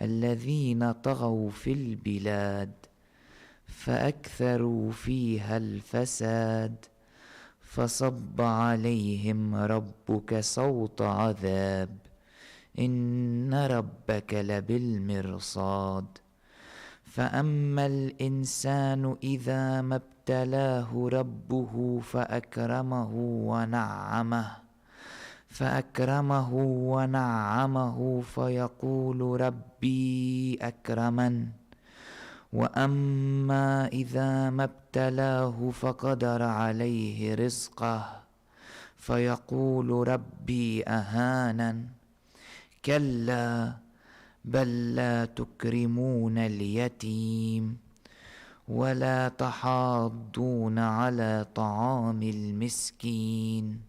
الذين طغوا في البلاد فأكثروا فيها الفساد فصب عليهم ربك صوت عذاب إن ربك لبالمرصاد فأما الإنسان إذا ما ابتلاه ربه فأكرمه ونعمه فيقول ربي أكرمن وأما إذا ما ابتلاه فقدر عليه رزقه فيقول ربي أهانن كلا بل لا تكرمون اليتيم ولا تحاضون على طعام المسكين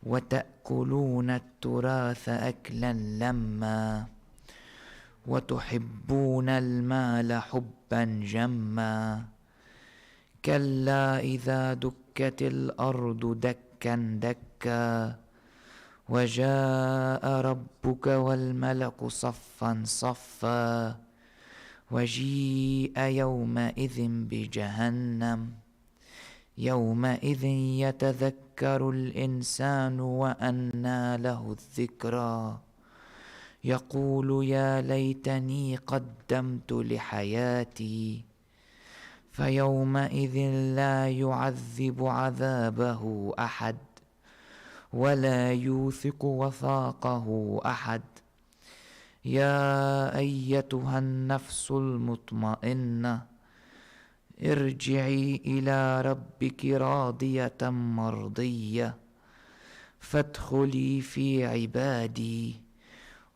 وتأكلون التراث أكلا لما وتحبون المال حبا جما كلا إذا دكت الأرض دكا دكا وجاء ربك والملك صفا صفا وجيء يومئذ بجهنم يومئذ يتذكر الإنسان وأنى له الذكرى يقول يا ليتني قدمت لحياتي فيومئذ لا يعذب عذابه أحد ولا يوثق وثاقه أحد يا أيتها النفس المطمئنة ارجعي إلى ربك راضية مرضية فادخلي في عبادي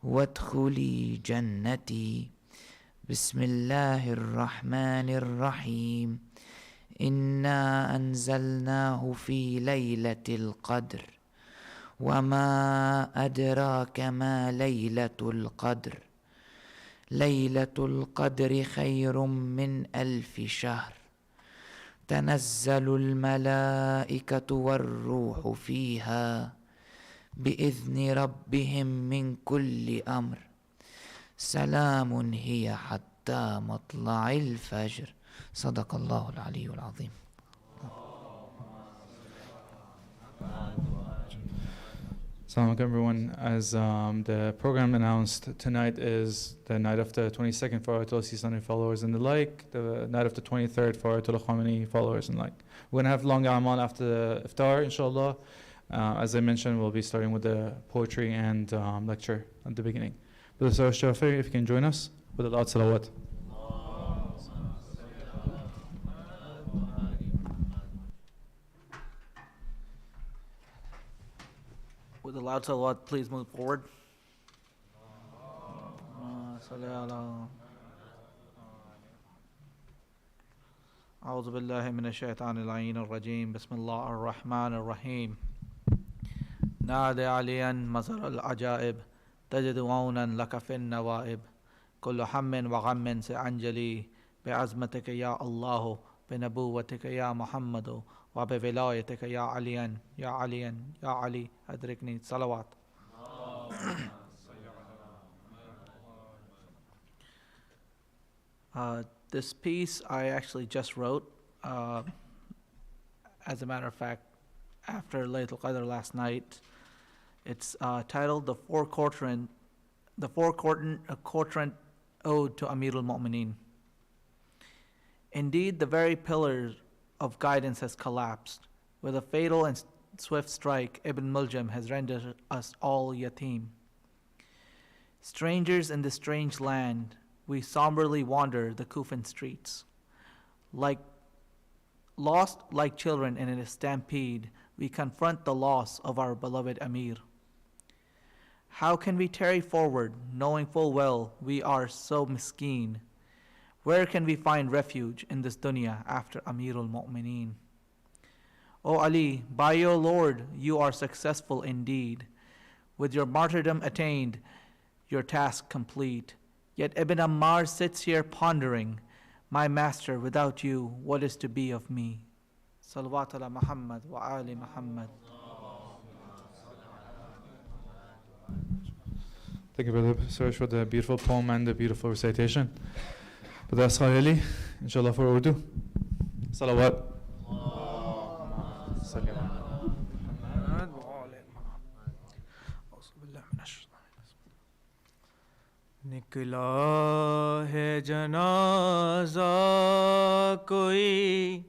وادخلي جنتي بسم الله الرحمن الرحيم إنا أنزلناه في ليلة القدر وما أدراك ما ليلة القدر ليلة القدر خير من 1000 شهر تنزل الملائكة والروح فيها بإذن ربهم من كل أمر سلام هي حتى مطلع الفجر صدق الله العلي العظيم. Assalamu alaikum everyone. As the program announced, tonight is the night of the 22nd for Ayatollah Sistani followers and the like, the night of the 23rd for Ayatollah Khamenei followers and like. We're going to have long amal after the iftar, inshallah. As I mentioned, we'll be starting with the poetry and lecture at the beginning. Brother Shaykh, if you can join us with a loud salawat. With a loud salawat, please move forward. أعوذ بالله من الشيطان اللعين الرجيم بسم الله الرحمن الرحيم نادي عليا مزر العجائب تجد عونا لك في النوائب كل هم وغم سأنجلي بعزمتك يا الله بنبوتك يا محمد وبولايتك يا عليا يا عليا يا علي أدركني صلوات. This piece I actually just wrote, as a matter of fact, after Laylatul Qadr last night. It's titled The Four Quadrant Ode to Amir al-Mu'mineen. Indeed, the very pillar of guidance has collapsed. With a fatal and swift strike, Ibn Muljam has rendered us all yatim. Strangers in this strange land, we somberly wander the Kufan streets. Lost like children in a stampede, we confront the loss of our beloved Amir. How can we tarry forward, knowing full well we are so miskeen? Where can we find refuge in this dunya after Amir al-Mu'mineen? O Ali, by your Lord, you are successful indeed. With your martyrdom attained, your task complete. Yet Ibn Ammar sits here pondering, my master, without you, what is to be of me? Salawat ala Muhammad wa ali Muhammad. Thank you, Brother Suresh, for the beautiful poem and the beautiful recitation. Brother Asghar Ali, inshallah, for Urdu. Salawat. نکلا ہے جنازہ کوئی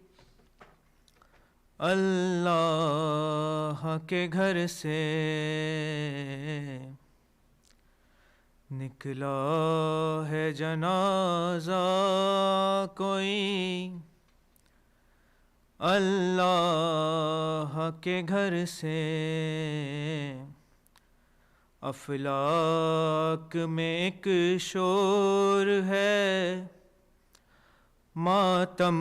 اللہ کے گھر سے، نکلا ہے جنازہ کوئی اللہ کے گھر سے، افلاک میں ایک شور ہے ماتم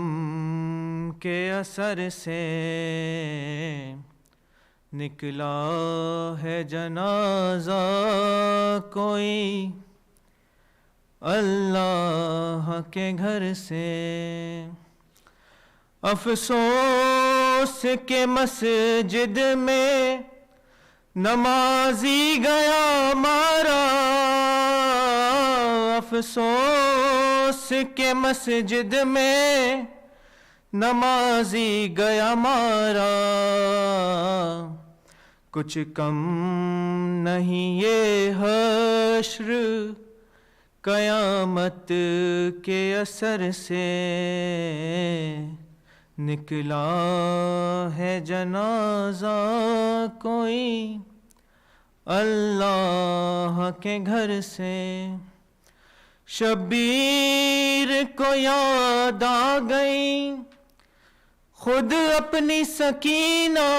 کے اثر سے، نکلا ہے جنازہ کوئی اللہ کے گھر سے، افسوس کے مسجد میں نمازی گیا مارا، افسوس کے مسجد میں نمازی گیا مارا، کچھ کم نہیں یہ حشر قیامت کے اثر سے، نکلا ہے جنازہ کوئی اللہ کے گھر سے، شبیر کو یاد آ گئی خود اپنی سکینہ،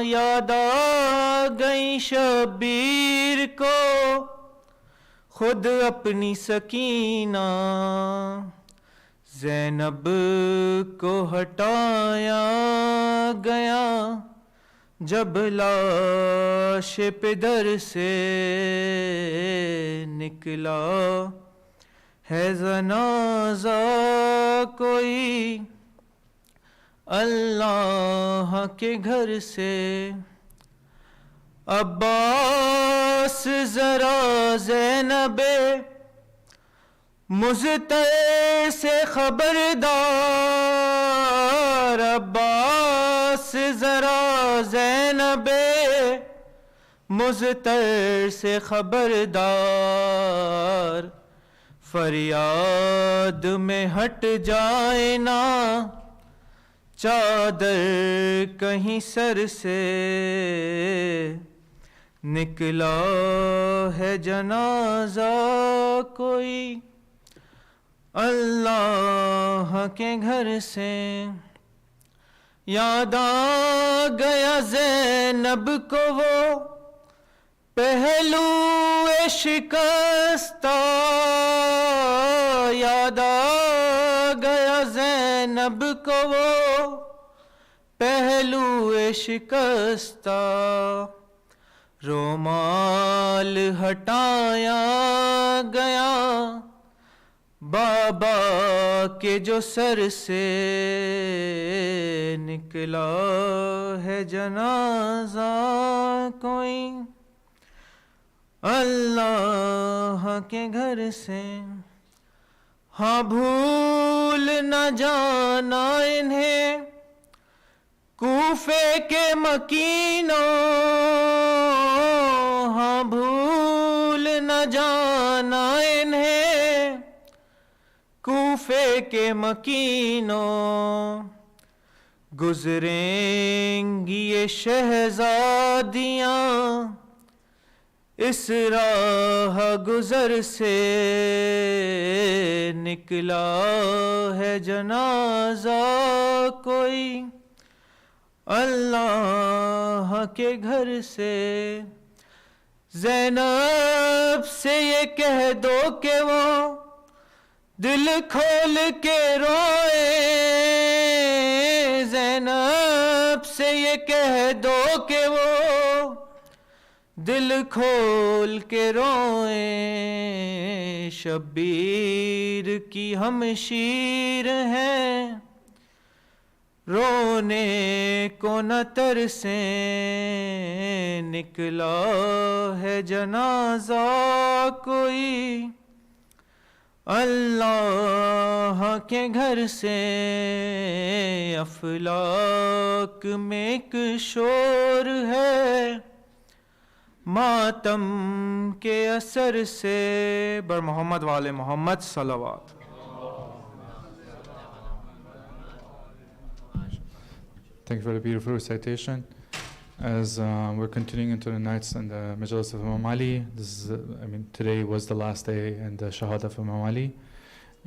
یاد آ گئی شبیر کو خود اپنی سکینہ، زینب کو ہٹایا گیا جب لاش پدر سے، نکلا ہے جنازہ کوئی اللہ کے گھر سے، عباس ذرا زینب مضطر سے خبردار، عباس ذرا زینب مضطر سے خبردار، فریاد میں ہٹ جائے نا چادر کہیں سر سے، نکلا ہے جنازہ کوئی اللہ کے گھر سے، یاد آ گیا زینب کو وہ پہلو شکستہ، یاد آ گیا زینب کو وہ پہلو شکستہ، رومال ہٹایا گیا بابا کے جو سر سے، نکلا ہے جنازہ کوئی اللہ کے گھر سے، ہاں بھول نہ جانا انہیں کوفے کے مکینوں، ہاں بھول نہ جانا انہیں کوفے کے مکینوں، گزریں گی یہ شہزادیاں اس راہ گزر سے، نکلا ہے جنازہ کوئی اللہ کے گھر سے، زینب سے یہ کہہ دو کہ وہ دل کھول کے روئے، زینب سے یہ کہہ دو کہ وہ دل کھول کے روئے، شبیر کی ہم شیر ہیں रोने को न तरसे निकला है जनाजा कोई अल्लाह के घर से अफलाक में एक शोर है मातम के असर से बर मोहम्मद वाले मोहम्मद सलावत. Thank you for the beautiful recitation. As we're continuing into the nights and the Majlis of Imam Ali, this is, today was the last day in the Shahada of Imam Ali,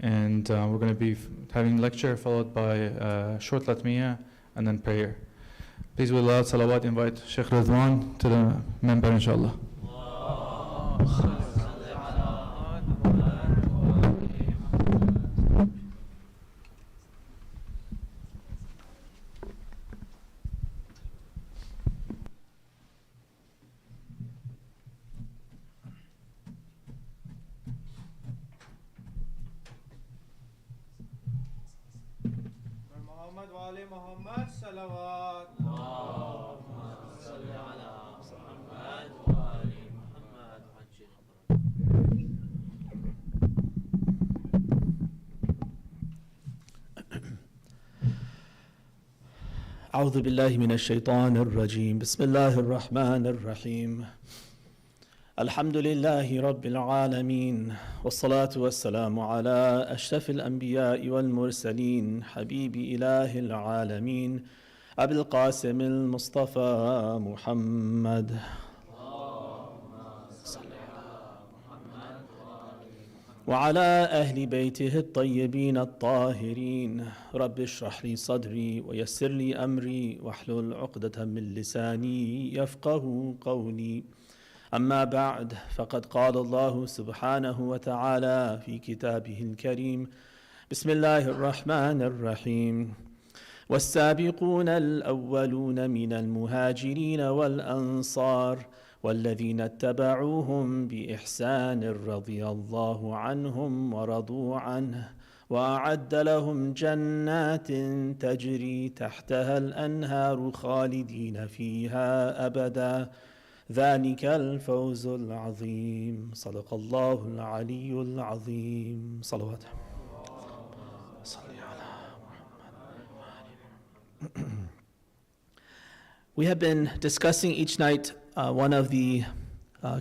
and we're going to be having lecture followed by a short latmiya and then prayer. Please, with loud salawat, invite Shaykh Rizwan to the member, inshallah. Mohammad वाले मोहम्मद सलावत. أعوذ بالله من الشيطان الرجيم بسم الله الرحمن الرحيم الحمد لله رب العالمين والصلاة والسلام على أشرف الأنبياء والمرسلين حبيب إله العالمين أبي القاسم المصطفى محمد وعلى أهل بيته الطيبين الطاهرين رب اشرح لي صدري ويسر لي أمري واحلل عقدة من لساني يفقه قولي أما بعد فقد قال الله سبحانه وتعالى في كتابه الكريم بسم الله الرحمن الرحيم والسابقون الأولون من المهاجرين والأنصار والذين اتبعوهم بإحسان رضي الله عنهم ورضوا عنه وأعد لهم جنات تجري تحتها الأنهار خالدين فيها أبدا ذلك الفوز العظيم صدق الله العلي العظيم صلوات We have been discussing each night one of the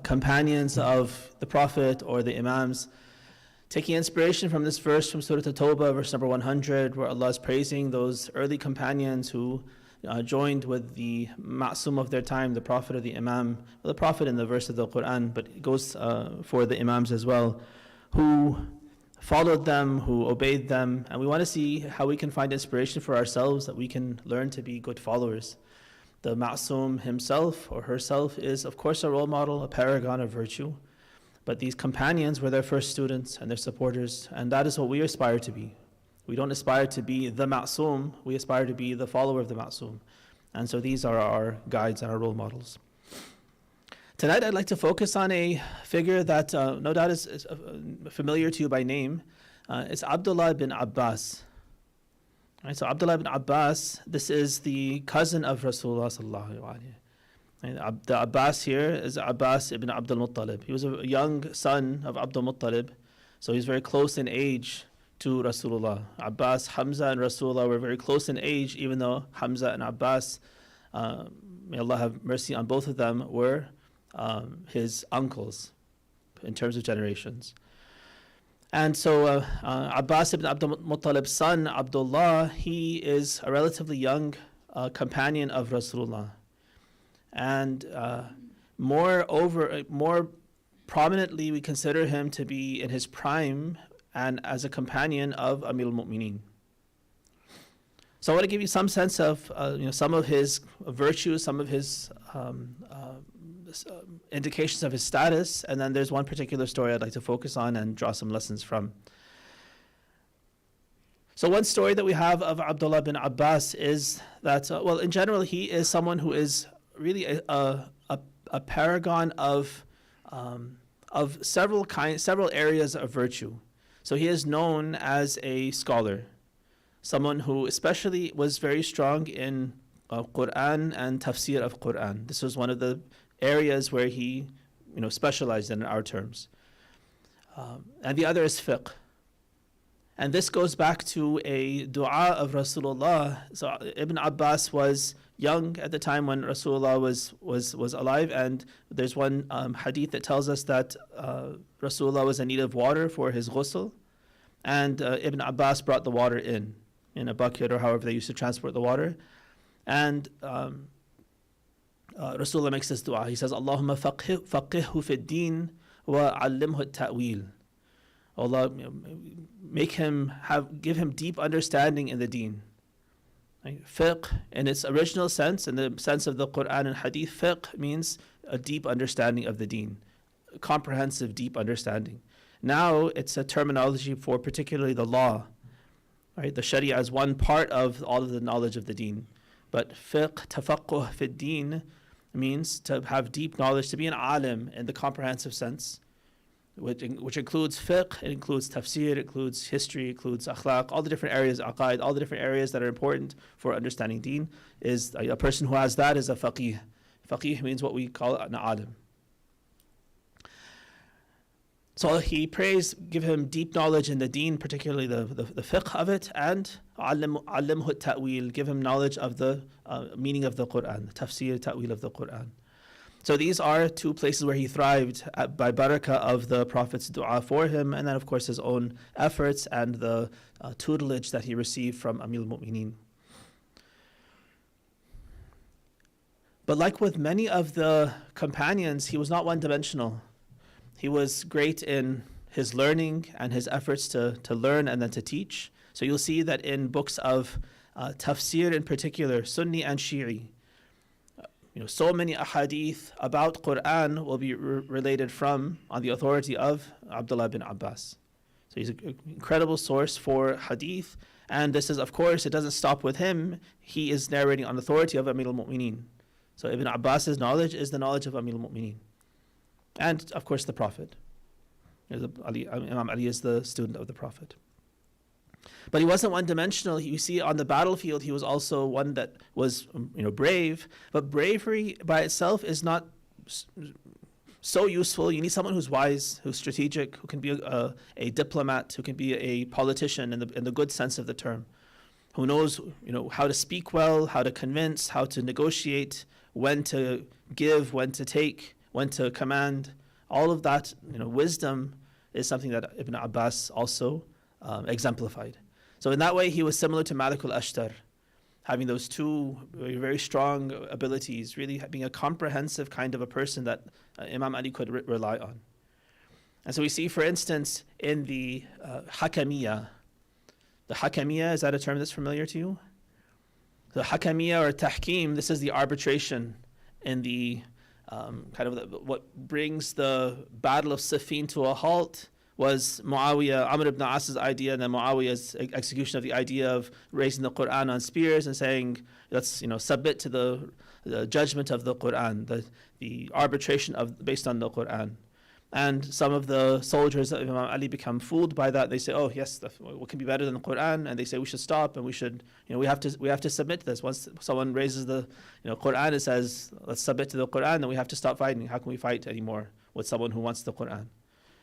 companions of the Prophet or the Imams, taking inspiration from this verse from Surah At-Tawbah, verse number 100, where Allah is praising those early companions who joined with the ma'sum of their time, the Prophet or the Imam, well, the Prophet in the verse of the Quran, but it goes for the Imams as well, who followed them, who obeyed them, and we want to see how we can find inspiration for ourselves, that we can learn to be good followers. The ma'sum himself or herself is, of course, a role model, a paragon of virtue. But these companions were their first students and their supporters, and that is what we aspire to be. We don't aspire to be the ma'sum, we aspire to be the follower of the ma'sum. And so these are our guides and our role models. Tonight I'd like to focus on a figure that no doubt is familiar to you by name. It's Abdullah bin Abbas. Right, so Abdullah ibn Abbas, this is the cousin of Rasulullah sallallahu alaihi wasallam. The Abbas here is Abbas ibn Abdul Muttalib. He was a young son of Abdul Muttalib, so he's very close in age to Rasulullah. Abbas, Hamza and Rasulullah were very close in age, even though Hamza and Abbas, may Allah have mercy on both of them, were his uncles in terms of generations. And so Abbas ibn Abdul Muttalib's son, Abdullah, he is a relatively young companion of Rasulullah. And more prominently, we consider him to be in his prime and as a companion of Amir al-Mu'mineen. So I want to give you some sense of some of his virtues, some of his indications of his status, and then there's one particular story I'd like to focus on and draw some lessons from. So one story that we have of Abdullah bin Abbas is that, in general, he is someone who is really a paragon of several areas of virtue. So he is known as a scholar. someone who especially was very strong in Quran and tafsir of Quran. This was one of the areas where he specialized in our terms. And the other is fiqh. And this goes back to a dua of Rasulullah. So Ibn Abbas was young at the time when Rasulullah was alive, and there's one hadith that tells us that Rasulullah was in need of water for his ghusl, and Ibn Abbas brought the water in a bucket or however they used to transport the water. And Rasulullah makes this dua. He says, Allahumma faqihhu fi din wa allimhu at-ta'wil. Allah, give him deep understanding in the deen. Right? Fiqh, in its original sense, in the sense of the Quran and Hadith, fiqh means a deep understanding of the deen, a comprehensive, deep understanding. Now it's a terminology for particularly the law. Right? The Sharia is one part of all of the knowledge of the deen. But fiqh, tafaqquh fi din, means to have deep knowledge, to be an alim in the comprehensive sense, which includes fiqh, it includes tafsir, it includes history, it includes akhlaq, all the different areas, aqaid, all the different areas that are important for understanding deen. Is a person who has that is a faqih. Faqih means what we call an alim. So he prays, give him deep knowledge in the deen, particularly the fiqh of it, and allimhu at-ta'wil, give him knowledge of the meaning of the Quran, the tafsir, ta'wil of the Quran. So these are two places where he thrived by barakah of the Prophet's dua for him, and then of course his own efforts and the tutelage that he received from Amir al-Mu'mineen. But like with many of the companions, he was not one-dimensional. He was great in his learning and his efforts to learn and then to teach. So you'll see that in books of tafsir in particular, Sunni and Shi'i, so many ahadith about Quran will be related from, on the authority of Abdullah bin Abbas. So he's an incredible source for hadith. And this is, of course, it doesn't stop with him. He is narrating on authority of Amir al-Mu'mineen. So Ibn Abbas's knowledge is the knowledge of Amir al-Mu'mineen. And, of course, the Prophet. Imam Ali is the student of the Prophet. But he wasn't one-dimensional. You see, on the battlefield, he was also one that was, brave. But bravery by itself is not so useful. You need someone who's wise, who's strategic, who can be a diplomat, who can be a politician in the good sense of the term, who knows, how to speak well, how to convince, how to negotiate, when to give, when to take, when to command. All of that, wisdom is something that Ibn Abbas also exemplified. So in that way, he was similar to Malik al-Ashtar, having those two very, very strong abilities, really being a comprehensive kind of a person that Imam Ali could rely on. And so we see, for instance, in the Hakamiyya. The Hakamiyya, is that a term that's familiar to you? The Hakamiyya or Tahkim, this is the arbitration in the what brings the Battle of Siffin to a halt was Muawiyah, Amr ibn As's idea, and then Muawiyah's execution of the idea of raising the Quran on spears and saying, let's submit to the judgment of the Quran, the arbitration based on the Quran. And some of the soldiers of Imam Ali become fooled by that. They say, oh yes, what can be better than the Quran? And they say we should stop and we should, we have to submit to this. Once someone raises the Quran and says, let's submit to the Quran, then we have to stop fighting. How can we fight anymore with someone who wants the Quran?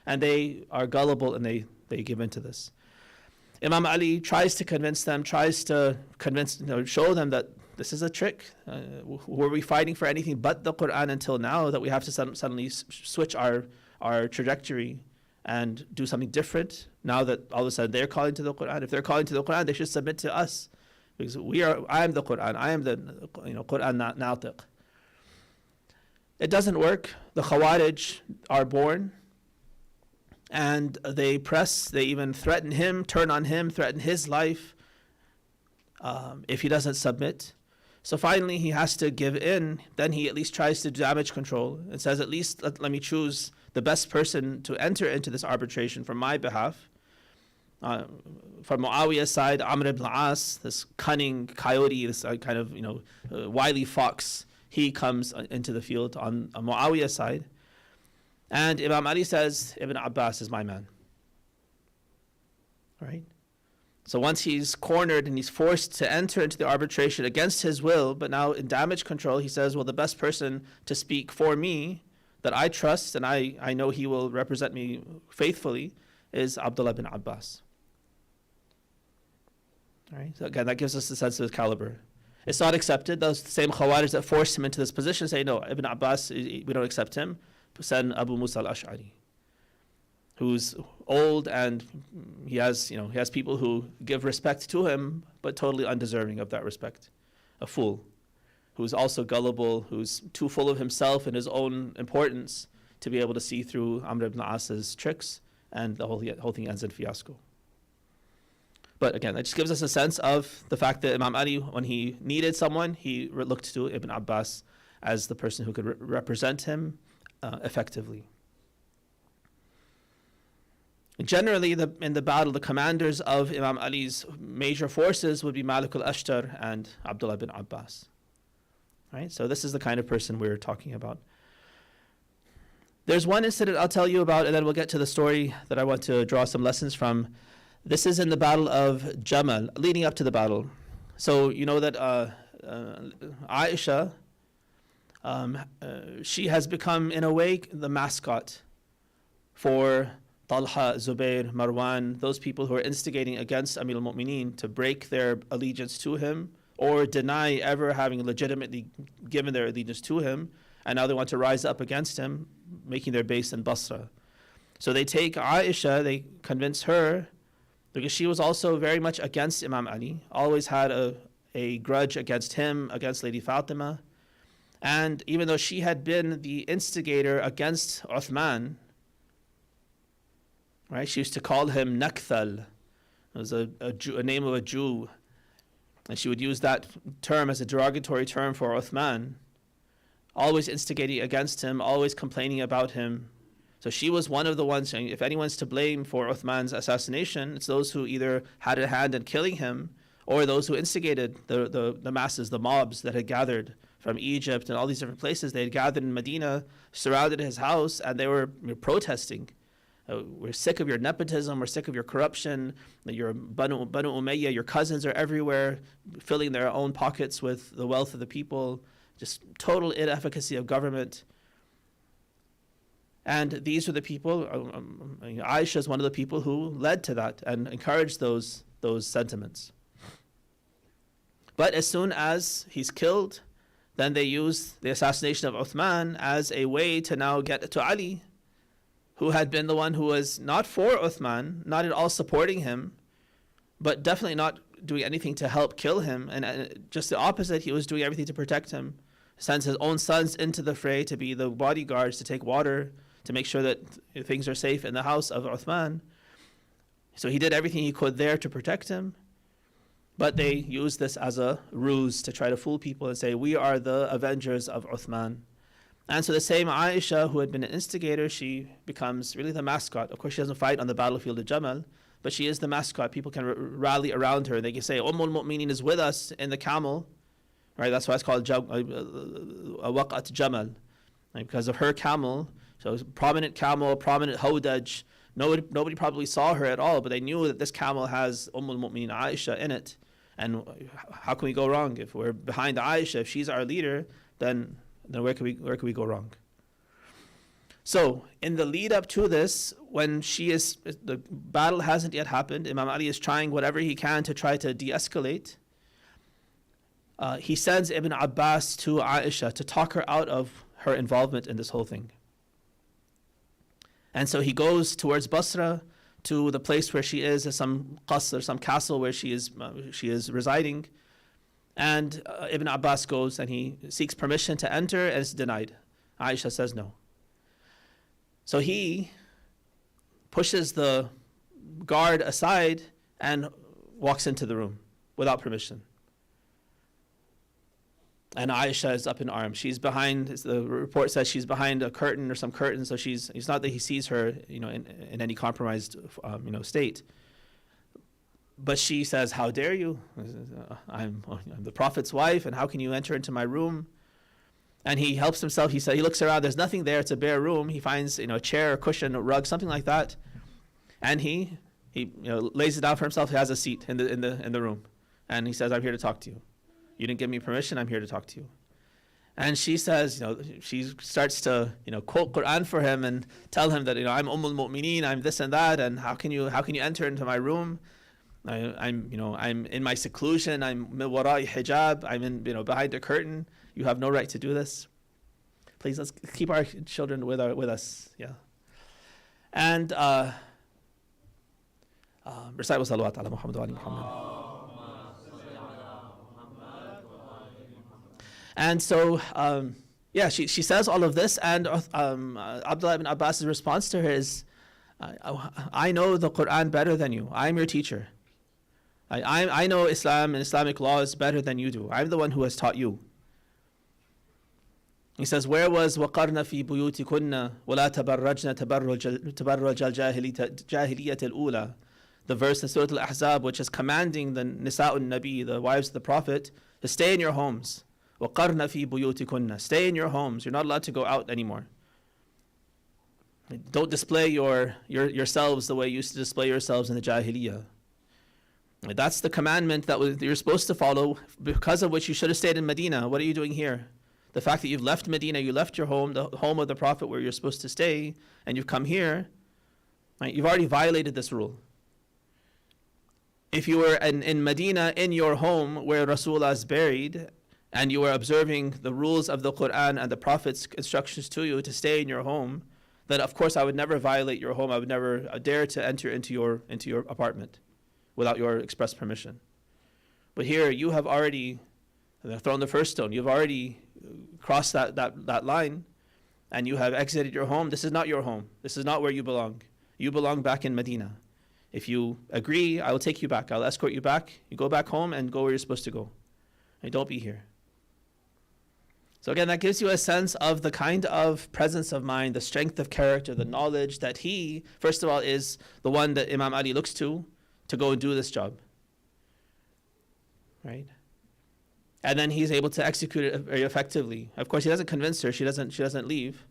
And they are gullible and they give in to this. Imam Ali tries to convince them, show them that this is a trick. Were we fighting for anything but the Quran until now, that we have to suddenly switch our trajectory and do something different now that all of a sudden they're calling to the Quran? If they're calling to the Quran, they should submit to us, because I am the Quran. I am the Quran natiq. It doesn't work. The Khawarij are born, and they even threaten him, turn on him, threaten his life if he doesn't submit. So finally he has to give in. Then he at least tries to do damage control and says, at least let me choose the best person to enter into this arbitration from my behalf. From Muawiyah's side, Amr ibn al-As, this cunning coyote, this kind of wily fox, he comes into the field on Muawiyah's side. And Imam Ali says, Ibn Abbas is my man. Right? So once he's cornered and he's forced to enter into the arbitration against his will, but now in damage control, he says, well, the best person to speak for me that I trust and I know he will represent me faithfully is Abdullah bin Abbas. All right? So again, that gives us a sense of his caliber. It's not accepted. Those same Khawarij that forced him into this position say, no, Ibn Abbas, we don't accept him. Send Abu Musa al-Ash'ari, who's old and he has people who give respect to him, but totally undeserving of that respect. A fool, who's also gullible, who's too full of himself and his own importance to be able to see through Amr ibn As's tricks, and the whole thing ends in fiasco. But again, that just gives us a sense of the fact that Imam Ali, when he needed someone, he looked to Ibn Abbas as the person who could represent him effectively. Generally, in the battle, the commanders of Imam Ali's major forces would be Malik al-Ashtar and Abdullah bin Abbas. Right? So this is the kind of person we're talking about. There's one incident I'll tell you about, and then we'll get to the story that I want to draw some lessons from. This is in the battle of Jamal, leading up to the battle. So you know that Aisha, she has become, in a way, the mascot for Talha, Zubair, Marwan, those people who are instigating against Amir al-Mu'mineen to break their allegiance to him or deny ever having legitimately given their allegiance to him, and now they want to rise up against him, making their base in Basra. So they take Aisha, they convince her, because she was also very much against Imam Ali, always had a grudge against him, against Lady Fatima. And even though she had been the instigator against Uthman, right, she used to call him Nakthal. It was a name of a Jew. And she would use that term as a derogatory term for Uthman, always instigating against him, always complaining about him. So she was one of the ones saying, if anyone's to blame for Uthman's assassination, it's those who either had a hand in killing him or those who instigated the masses, the mobs that had gathered from Egypt and all these different places. They had gathered in Medina, surrounded his house, and they were protesting. We're sick of your nepotism, we're sick of your corruption, your Banu Umayyah, your cousins are everywhere, filling their own pockets with the wealth of the people, just total inefficacy of government. And these are the people, Aisha is one of the people who led to that and encouraged those sentiments. But as soon as he's killed, then they use the assassination of Uthman as a way to now get to Ali, who had been the one who was not for Uthman, not at all supporting him, but definitely not doing anything to help kill him. And just the opposite, he was doing everything to protect him. Sends his own sons into the fray to be the bodyguards, to take water, to make sure that things are safe in the house of Uthman. So he did everything he could there to protect him. But they used this as a ruse to try to fool people and say, we are the avengers of Uthman. And so the same Aisha, who had been an instigator, she becomes really the mascot. Of course, she doesn't fight on the battlefield of Jamal, but she is the mascot. People can rally around her. They can say, al-Mu'mineen is with us in the camel. Right? That's why it's called Waqat Jamal. Right? Because of her camel. So a prominent camel, prominent Hawdaj. Nobody probably saw her at all, but they knew that this camel has al-Mu'mineen Aisha in it. And how can we go wrong? If we're behind Aisha, if she's our leader, then where could we go wrong? So in the lead up to this, when the battle hasn't yet happened, Imam Ali is trying whatever he can to try to de-escalate. He sends Ibn Abbas to Aisha to talk her out of her involvement in this whole thing. And so he goes towards Basra, to the place where she is, some qasr, some castle where she is residing. And Ibn Abbas goes and he seeks permission to enter, and it's denied. Aisha says no. So he pushes the guard aside and walks into the room without permission. And Aisha is up in arms. She's behind, the report says she's behind a curtain or some curtain, so it's not that he sees her, in any compromised, state. But she says, "How dare you? I'm the Prophet's wife, and how can you enter into my room?" And he helps himself. He looks around. There's nothing there. It's a bare room. He finds, a chair, a cushion, a rug, something like that, and he He lays it down for himself. He has a seat in the room, and he says, "I'm here to talk to you. You didn't give me permission. I'm here to talk to you." And she says, she starts to quote Quran for him and tell him that I'm Mu'mineen, I'm this and that, and how can you enter into my room? I'm in my seclusion. I'm wara'i hijab. I'm in behind a curtain. You have no right to do this. Please, let's keep our children with us. Yeah. And recite wa salawat ala Muhammad wa ali Muhammad. And so, she says all of this, and Abdullah ibn Abbas's response to her is, I know the Quran better than you. I'm your teacher. I know Islam and Islamic laws better than you do. I'm the one who has taught you. He says, where was وَقَرْنَ فِي بُيُوتِكُنَّ وَلَا تَبَرَّجْنَ تَبَرُّجَ الْجَاهِلِيَّةِ الْأُولَى? The verse in Surah Al-Ahzab, which is commanding the Nisa'un Nabi, the wives of the Prophet, to stay in your homes. وَقَرْنَ فِي بُيُوتِكُنَّ. Stay in your homes. You're not allowed to go out anymore. Don't display yourselves the way you used to display yourselves in the Jahiliyyah. That's the commandment that you're supposed to follow, because of which you should have stayed in Medina. What are you doing here? The fact that you've left Medina, you left your home, the home of the Prophet where you're supposed to stay, and you've come here, right? You've already violated this rule. If you were in Medina, in your home where Rasulullah is buried, and you were observing the rules of the Quran and the Prophet's instructions to you to stay in your home, then of course I would never violate your home. I would never dare to enter into your apartment without your express permission. But here you have already thrown the first stone. You've already crossed that line, and you have exited your home. This is not your home. This is not where you belong. You belong back in Medina. If you agree, I will take you back. I'll escort you back. You go back home and go where you're supposed to go. And don't be here. So again, that gives you a sense of the kind of presence of mind, the strength of character, the knowledge that he, first of all, is the one that Imam Ali looks to go and do this job. Right? And then he's able to execute it very effectively. Of course, he doesn't convince her. She doesn't leave.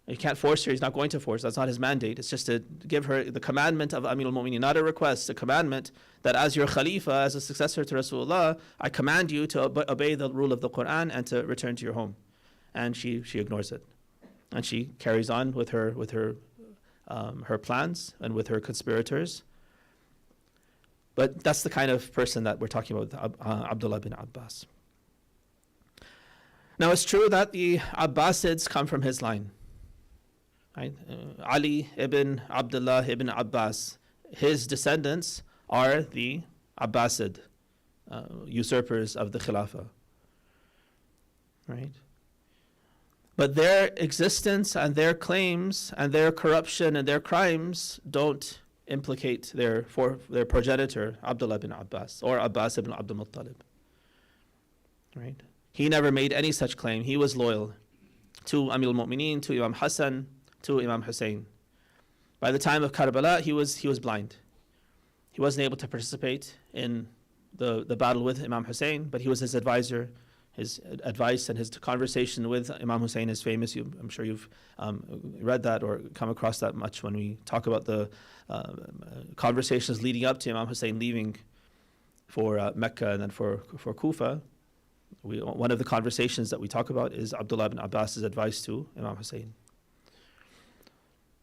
You can't force her. He's not going to force. That's not his mandate. It's just to give her the commandment of Amir al-Mu'mineen, not a request, a commandment that as your Khalifa, as a successor to Rasulullah, I command you to obey the rule of the Quran and to return to your home. And she ignores it. And she carries on with her plans and with her conspirators. But that's the kind of person that we're talking about with Abdullah bin Abbas. Now it's true that the Abbasids come from his line. Right? Ali ibn Abdullah ibn Abbas, his descendants are the Abbasid usurpers of the Khilafah. Right? But their existence and their claims and their corruption and their crimes don't implicate their progenitor, Abdullah ibn Abbas, or Abbas ibn Abdul Muttalib. Right? He never made any such claim. He was loyal to Amir al-Mu'mineen, to Imam Hassan, to Imam Hussein. By the time of Karbala, he was blind. He wasn't able to participate in the battle with Imam Hussein, but he was his advisor. His advice and his conversation with Imam Hussein is famous. I'm sure you've read that or come across that much when we talk about the conversations leading up to Imam Hussein leaving for Mecca and then for Kufa. One of the conversations that we talk about is Abdullah ibn Abbas's advice to Imam Hussein.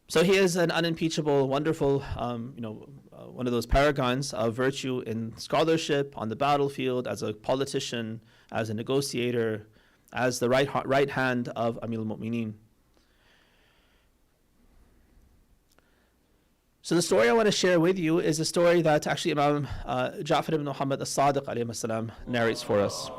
So he is an unimpeachable, wonderful, one of those paragons of virtue in scholarship, on the battlefield, as a politician, as a negotiator, as the right hand of Amir al-Mu'mineen. So the story I want to share with you is a story that actually Imam Ja'far ibn Muhammad as-Sadiq alayhi salam narrates for us.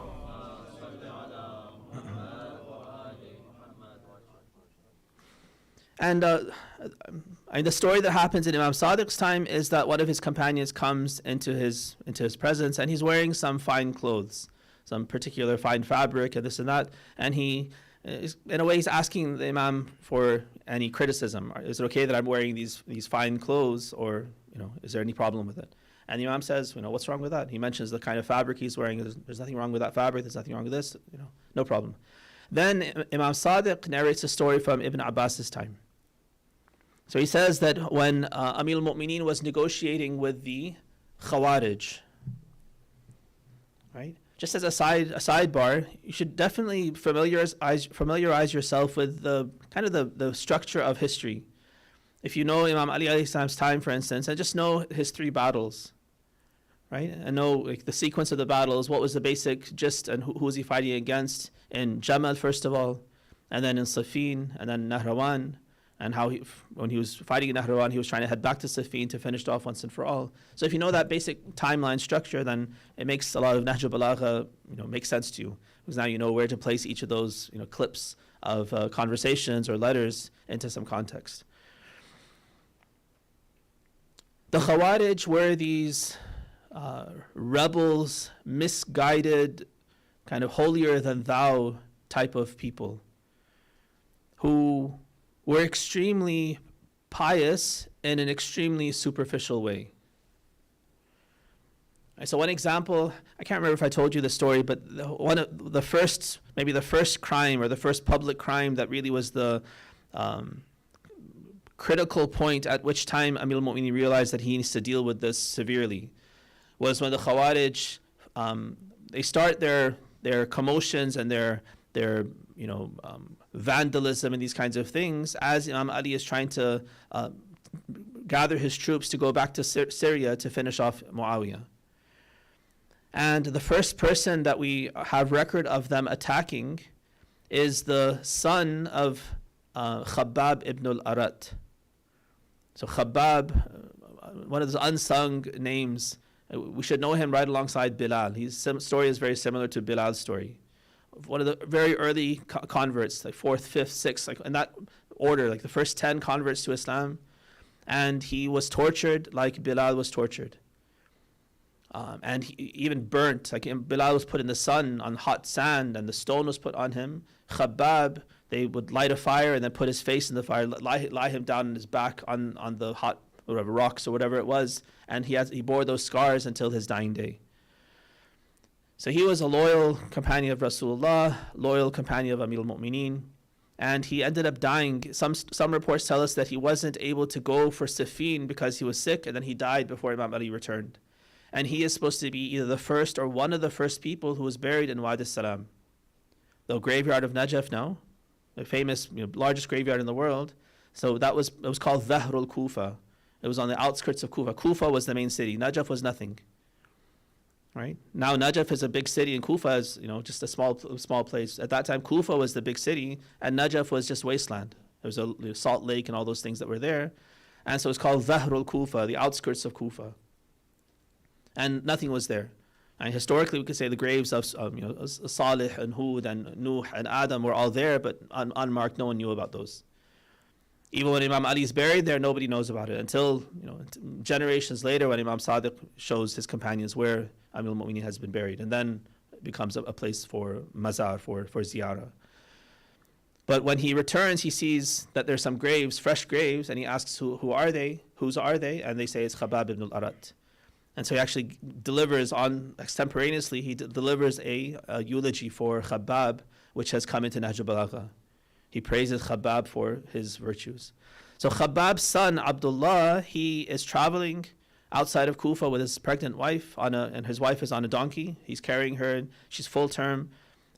And the story that happens in Imam Sadiq's time is that one of his companions comes into his presence, and he's wearing some fine clothes, some particular fine fabric and this and that, and he is, in a way, he's asking the Imam for any criticism. Is it okay that I'm wearing these fine clothes, or is there any problem with it? And the Imam says, what's wrong with that? He mentions the kind of fabric he's wearing. There's nothing wrong with that fabric. There's nothing wrong with this. No problem. Then Imam Sadiq narrates a story from Ibn Abbas's time. So he says that when Amir al-Mu'mineen was negotiating with the Khawarij, right? Just as a sidebar, you should definitely familiarize yourself with the kind of the structure of history. If you know Imam Ali alayhi salam's time, for instance, and just know his 3 battles, right? And know like the sequence of the battles, what was the basic gist, and who was he fighting against in Jamal first of all, and then in Safin, and then Nahrawan, and how when he was fighting in Nahrawan, he was trying to head back to Safin to finish it off once and for all. So if you know that basic timeline structure, then it makes a lot of Nahj al-Balagha, make sense to you, because now you know where to place each of those, clips of conversations or letters into some context. The Khawarij were these rebels, misguided, kind of holier than thou type of people who were extremely pious in an extremely superficial way. Right, so one example, I can't remember if I told you the story, but one of the first, maybe the first crime or the first public crime that really was the critical point at which time Amir al-Mu'mineen realized that he needs to deal with this severely, was when the Khawarij, they start their commotions and their vandalism and these kinds of things as Imam Ali is trying to gather his troops to go back to Syria to finish off Muawiyah. And the first person that we have record of them attacking is the son of Khabbab ibn al-Arat. So Khabbab, one of those unsung names, we should know him right alongside Bilal. His story is very similar to Bilal's story. One of the very early converts, like 4th, 5th, 6th, like in that order, like the first 10 converts to Islam. And he was tortured like Bilal was tortured. And he even burnt, like Bilal was put in the sun on hot sand and the stone was put on him. Khabbab, they would light a fire and then put his face in the fire, lie him down on his back on the hot whatever, rocks or whatever it was. And he bore those scars until his dying day. So he was a loyal companion of Rasulullah, loyal companion of Amir al-Mu'mineen, and he ended up dying. Some reports tell us that he wasn't able to go for Safin because he was sick, and then he died before Imam Ali returned. And he is supposed to be either the first or one of the first people who was buried in Wadi Salam, the graveyard of Najaf now, the famous, largest graveyard in the world. So it was called Dhahrul Kufa. It was on the outskirts of Kufa. Kufa was the main city. Najaf was nothing. Right now, Najaf is a big city, and Kufa is, just a small place. At that time, Kufa was the big city, and Najaf was just wasteland. There was a salt lake and all those things that were there, and so it's called Dhahrul Kufa, the outskirts of Kufa. And nothing was there. And historically, we could say the graves of Salih and Hud and Nuh and Adam were all there, but unmarked. No one knew about those. Even when Imam Ali is buried there, nobody knows about it until generations later, when Imam Sadiq shows his companions where Amir al-Mu'mineen has been buried, and then it becomes a place for mazar, for ziyarah. But when he returns, he sees that there's some graves, fresh graves, and he asks, who are they? Whose are they? And they say it's Khabbab ibn al-Arat. And so he actually delivers extemporaneously, he delivers a eulogy for Khabbab, which has come into Nahj al-Balagha. He praises Khabbab for his virtues. So Khabbab's son, Abdullah, he is traveling outside of Kufa with his pregnant wife, and his wife is on a donkey. He's carrying her, and she's full term.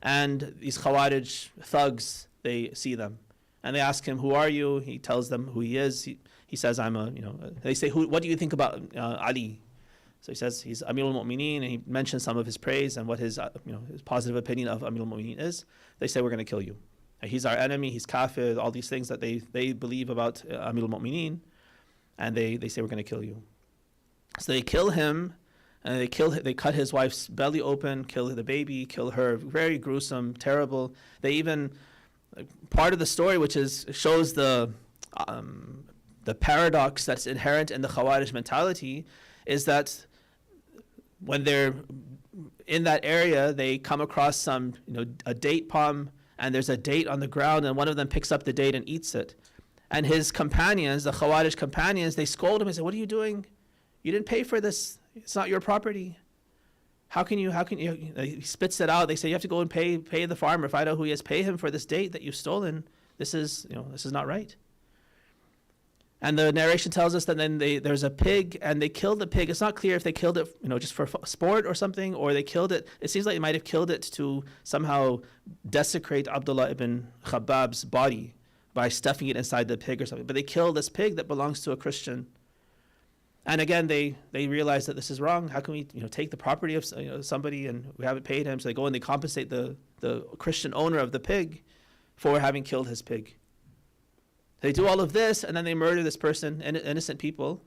And these Khawarij thugs, they see them. And they ask him, who are you? He tells them who he is. He says, they say, what do you think about Ali? So he says he's Amir al-Mu'mineen, and he mentions some of his praise and what his positive opinion of Amir al-Mu'mineen is. They say, we're going to kill you. He's our enemy, he's kafir, all these things that they believe about Amir al-Mu'mineen, and they say, we're going to kill you. So they kill him, and they cut his wife's belly open, kill the baby, kill her. Very gruesome, terrible. They even, part of the story which shows the paradox that's inherent in the Khawarij mentality is that when they're in that area, they come across a date palm, and there's a date on the ground, and one of them picks up the date and eats it. And his companions, the Khawarij companions, they scold him and say, what are you doing? You didn't pay for this. It's not your property. How can you, he spits it out. They say, you have to go and pay the farmer, find out who he is, pay him for this date that you've stolen. This is not right. And the narration tells us that then there's a pig and they killed the pig. It's not clear if they killed it, just for sport or something, or they killed it. It seems like they might have killed it to somehow desecrate Abdullah ibn Khabbab's body by stuffing it inside the pig or something. But they killed this pig that belongs to a Christian. And again, they realize that this is wrong. How can we take the property of somebody and we haven't paid him? So they go and they compensate the Christian owner of the pig for having killed his pig. They do all of this, and then they murder this person, innocent people,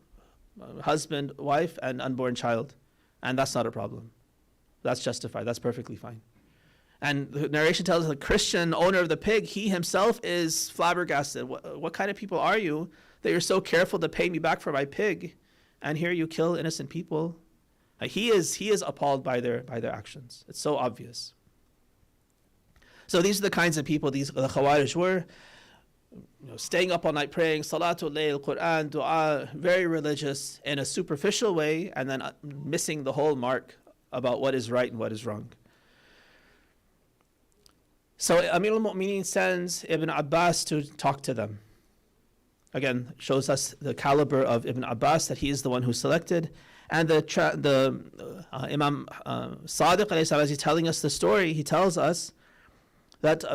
husband, wife, and unborn child. And that's not a problem. That's justified. That's perfectly fine. And the narration tells us the Christian owner of the pig, he himself is flabbergasted. What kind of people are you that you're so careful to pay me back for my pig, and here you kill innocent people? He is appalled by their actions. It's so obvious. So these are the kinds of people the Khawarij were. Staying up all night praying, Salatul Layl, Quran, Dua, very religious in a superficial way, and then missing the whole mark about what is right and what is wrong. So Amir al-Mu'mineen sends Ibn Abbas to talk to them. Again, shows us the caliber of Ibn Abbas, that he is the one who selected. And the Imam Sadiq, as he's telling us the story, he tells us that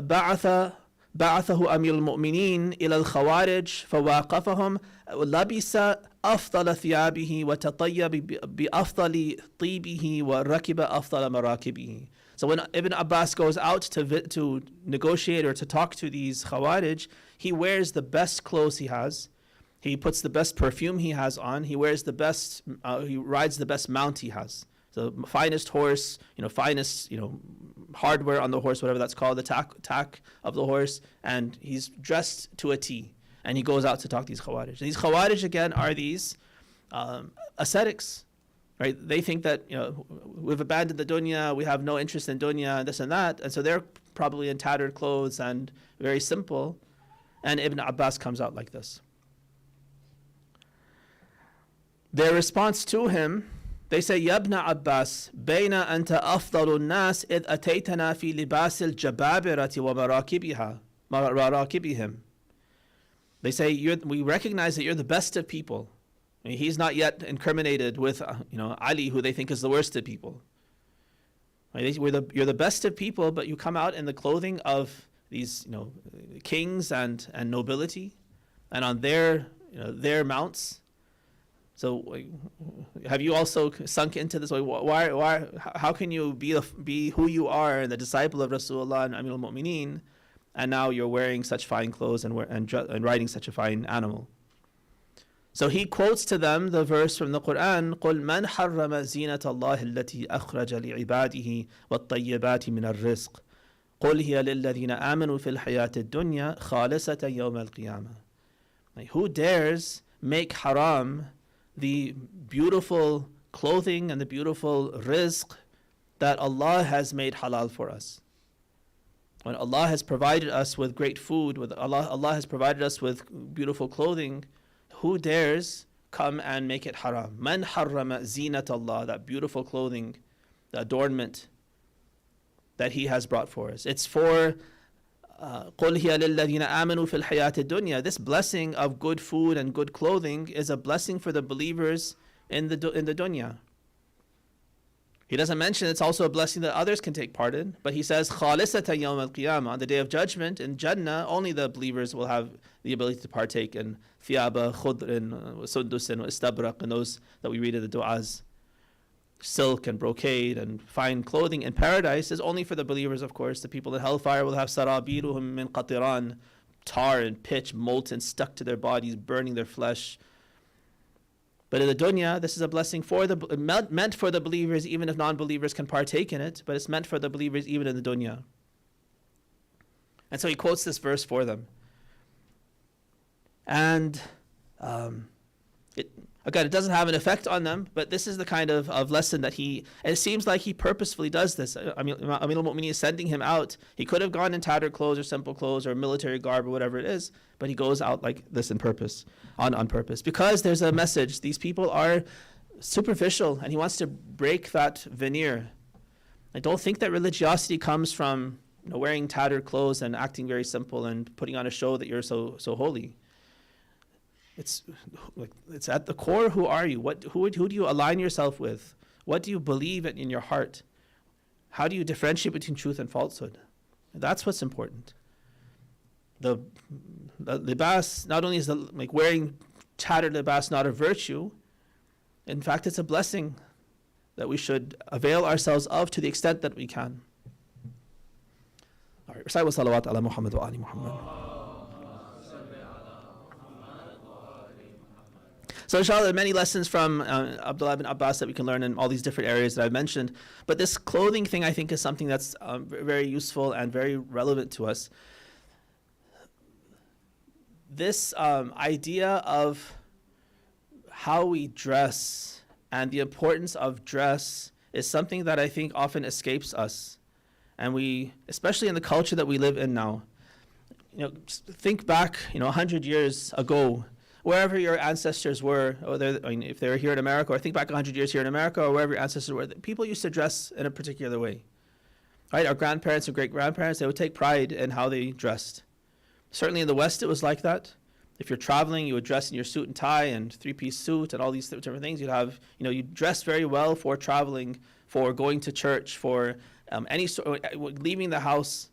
بعثه أمير المؤمنين إلى الخوارج فواقفهم لبس أفضل ثيابه وتطيب بأفضل طيبه وركب أفضل مراكبه. So when Ibn Abbas goes out to negotiate or to talk to these Khawarij, he wears the best clothes he has. He puts the best perfume he has on. He wears the best. He rides the best mount he has. The finest horse, finest, hardware on the horse, whatever that's called, the tack of the horse, and he's dressed to a T, and he goes out to talk to these Khawarij. These Khawarij, again, are these ascetics, right? They think that, we've abandoned the dunya, we have no interest in dunya, this and that, and so they're probably in tattered clothes and very simple, and Ibn Abbas comes out like this. Their response to him, they say, Ya ibn Abbas, bayna anta afdalu nas id ataytana fi libas al-jababirati wa marakibihim. They say, we recognize that you're the best of people. I mean, he's not yet incriminated with, Ali, who they think is the worst of people. Right? You're the best of people, but you come out in the clothing of these, kings and nobility, and on their mounts. So, have you also sunk into this? Why? How can you be who you are and the disciple of Rasulullah and Amir al-Mu'mineen, and now you're wearing such fine clothes and riding such a fine animal? So he quotes to them the verse from the Quran: "قُلْ مَنْ حَرَّمَ زِينَةَ اللَّهِ الَّتِي أَخْرَجَ لِعِبَادِهِ وَالطَّيِّبَاتِ مِنَ الرِّزْقِ قُلْ هِيَ لِلَّذِينَ آمَنُوا فِي الْحَيَاةِ الدُّنْيَا خَالِصَةً يَوْمَ الْقِيَامَةِ." Who dares make haram the beautiful clothing and the beautiful rizq that Allah has made halal for us? When Allah has provided us with great food, Allah has provided us with beautiful clothing, who dares come and make it haram? Man harrama zinat Allah, that beautiful clothing, the adornment that He has brought for us. It's for قُلْ هِيَ لِلَّذِينَ آمَنُوا فِي الْحَيَاةِ الدُّنْيَا. This blessing of good food and good clothing is a blessing for the believers in the dunya. He doesn't mention it's also a blessing that others can take part in, but he says خَالِصَةً يَوْمَ الْقِيَامَةِ. On the day of judgment in Jannah, only the believers will have the ability to partake in thiyaba, khudrin, sundusin, istabraq, and those that we read in the du'as. Silk and brocade and fine clothing in paradise is only for the believers, of course. The people in hellfire will have sarabiluhum min qatiran, tar and pitch, molten, stuck to their bodies, burning their flesh. But in the dunya, this is a blessing meant for the believers, even if non-believers can partake in it, but it's meant for the believers even in the dunya. And so he quotes this verse for them. And it doesn't have an effect on them, but this is the kind of lesson that and it seems like he purposefully does this. I mean, Amir al-Mu'mineen is sending him out. He could have gone in tattered clothes or simple clothes or military garb or whatever it is, but he goes out like this on purpose, because there's a message. These people are superficial, and he wants to break that veneer. I don't think that religiosity comes from wearing tattered clothes and acting very simple and putting on a show that you're so holy. It's at the core. Who are you? Who do you align yourself with? What do you believe in your heart? How do you differentiate between truth and falsehood? That's what's important. The libas, not only is wearing tattered libas not a virtue, in fact it's a blessing that we should avail ourselves of to the extent that we can. All right, recite wa salawat ala Muhammad wa ali Muhammad. So inshallah, there are many lessons from Abdullah ibn Abbas that we can learn in all these different areas that I've mentioned. But this clothing thing, I think, is something that's very useful and very relevant to us. This idea of how we dress and the importance of dress is something that I think often escapes us. And we, especially in the culture that we live in now, think back, 100 years ago, wherever your ancestors were, if they were here in America, or think back 100 years here in America, or wherever your ancestors were, people used to dress in a particular way. Right? Our grandparents and great-grandparents, they would take pride in how they dressed. Certainly in the West, it was like that. If you're traveling, you would dress in your suit and tie and three-piece suit and all these different things. You'd have, you dress very well for traveling, for going to church, for leaving the house.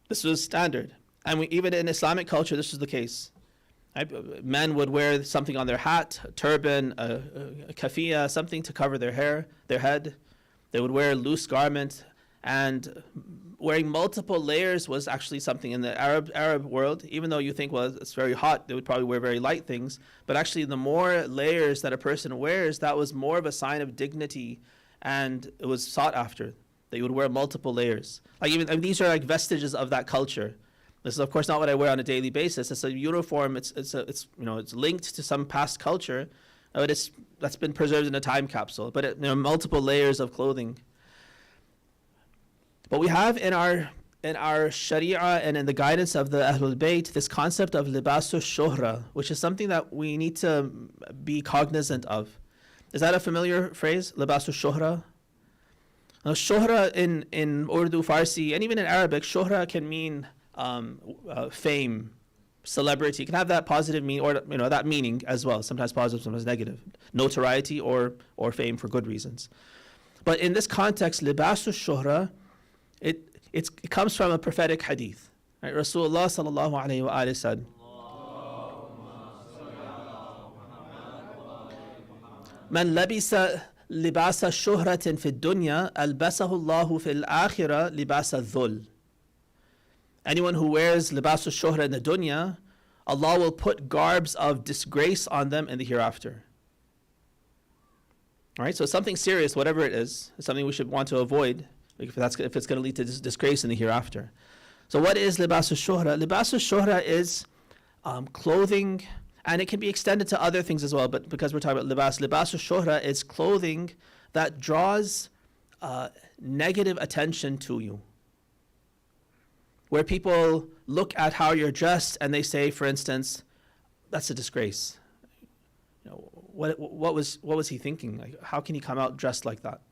This was standard. And even in Islamic culture, this was the case. Men would wear something on their hat, a turban, a kafiyah, something to cover their hair, their head. They would wear loose garment, and wearing multiple layers was actually something in the Arab world. Even though you think, well, it's very hot, they would probably wear very light things. But actually, the more layers that a person wears, that was more of a sign of dignity, and it was sought after. That you would wear multiple layers. These are like vestiges of that culture. This is, of course, not what I wear on a daily basis. It's a uniform. It's linked to some past culture, but that's been preserved in a time capsule. But there are multiple layers of clothing. But we have in our Sharia and in the guidance of the Ahlul Bayt this concept of libasu shuhra, which is something that we need to be cognizant of. Is that a familiar phrase, libasu shuhra? Now, shuhra in Urdu, Farsi, and even in Arabic, shuhra can mean fame, celebrity. It can have that positive meaning, or that meaning as well. Sometimes positive, sometimes negative. Notoriety or fame for good reasons. But in this context, libasu shuhra, it comes from a prophetic hadith. Right? Rasulullah sallallahu alayhi wa alayhi said, "Man labisa libasa shuhratin fi dunya, albasahu Allahu fil akhirah libasa dhul." Anyone who wears libasu shuhra in the dunya, Allah will put garbs of disgrace on them in the hereafter. All right, so something serious, whatever it is something we should want to avoid if it's going to lead to disgrace in the hereafter. So what is libasu shuhra? Libasu shuhra is clothing, and it can be extended to other things as well, but because we're talking about libasu shuhra is clothing that draws negative attention to you. Where people look at how you're dressed and they say, for instance, that's a disgrace. What was he thinking? Like, how can he come out dressed like that?